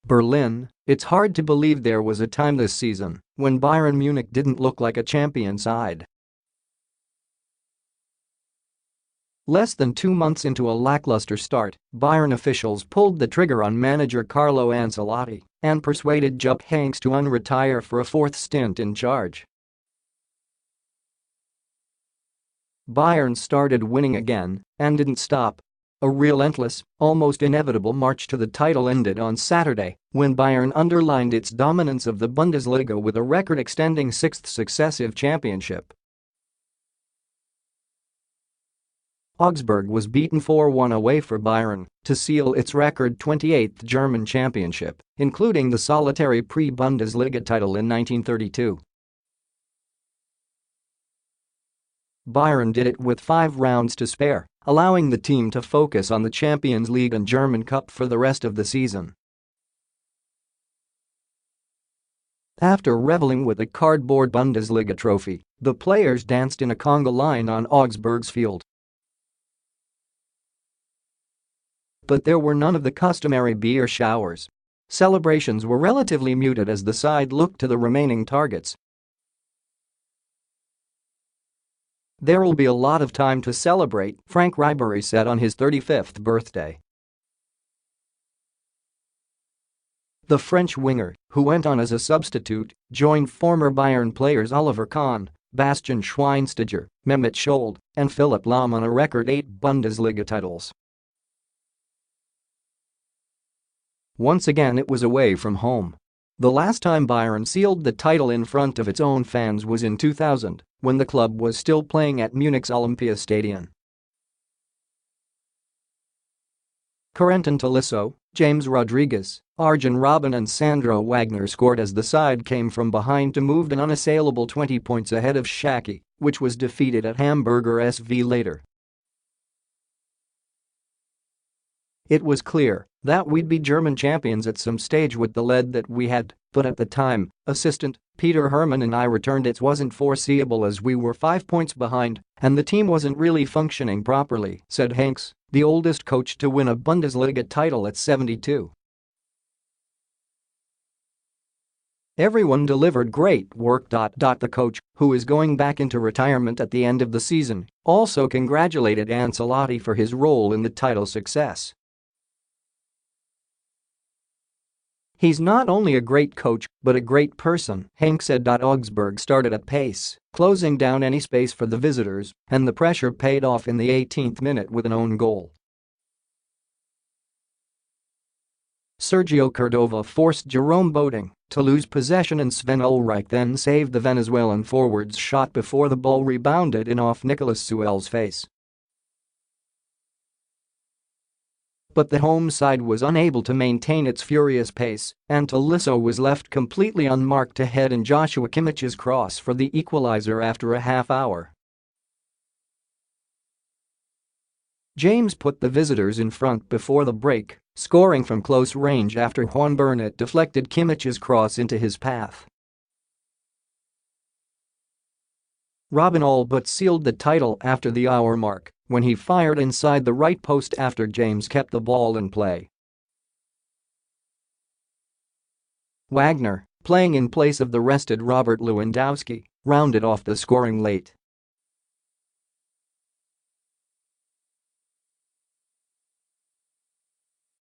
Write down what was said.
Berlin, it's hard to believe there was a time this season when Bayern Munich didn't look like a champion side. Less than 2 months into a lackluster start, Bayern officials pulled the trigger on manager Carlo Ancelotti and persuaded Jupp Heynckes to unretire for a fourth stint in charge. Bayern started winning again and didn't stop. A relentless, almost inevitable march to the title ended on Saturday when Bayern underlined its dominance of the Bundesliga with a record-extending sixth successive championship. Augsburg was beaten 4-1 away for Bayern to seal its record 28th German championship, including the solitary pre-Bundesliga title in 1932. Bayern did it with 5 rounds to spare, allowing the team to focus on the Champions League and German Cup for the rest of the season. After reveling with a cardboard Bundesliga trophy, the players danced in a conga line on Augsburg's field. But there were none of the customary beer showers. Celebrations were relatively muted as the side looked to the remaining targets. "There'll be a lot of time to celebrate," Frank Ribery said on his 35th birthday. The French winger, who went on as a substitute, joined former Bayern players Oliver Kahn, Bastian Schweinsteiger, Mehmet Scholl, and Philipp Lahm on a record 8 Bundesliga titles. Once again it was away from home. The last time Bayern sealed the title in front of its own fans was in 2000, when the club was still playing at Munich's Olympiastadion. Corentin Tolisso, James Rodriguez, Arjen Robben and Sandro Wagner scored as the side came from behind to move an unassailable 20 points ahead of Schalke, which was defeated at Hamburger SV later. It was clear that we'd be German champions at some stage with the lead that we had, but at the time, assistant Peter Hermann and I returned it wasn't foreseeable as we were 5 points behind and the team wasn't really functioning properly, said Heynckes, the oldest coach to win a Bundesliga title at 72. "Everyone delivered great work. The coach, who is going back into retirement at the end of the season, also congratulated Ancelotti for his role in the title success. He's not only a great coach, but a great person," Heynckes said. Augsburg started at pace, closing down any space for the visitors, and the pressure paid off in the 18th minute with an own goal. Sergio Cordova forced Jerome Boateng to lose possession and Sven Ulreich then saved the Venezuelan forward's shot before the ball rebounded in off Nicolas Suel's face. But the home side was unable to maintain its furious pace, and Tolisso was left completely unmarked to head in Joshua Kimmich's cross for the equalizer after a half hour. James put the visitors in front before the break, scoring from close range after Juan Bernat deflected Kimmich's cross into his path. Robben all but sealed the title after the hour mark when he fired inside the right post after James kept the ball in play. Wagner, playing in place of the rested Robert Lewandowski, rounded off the scoring late.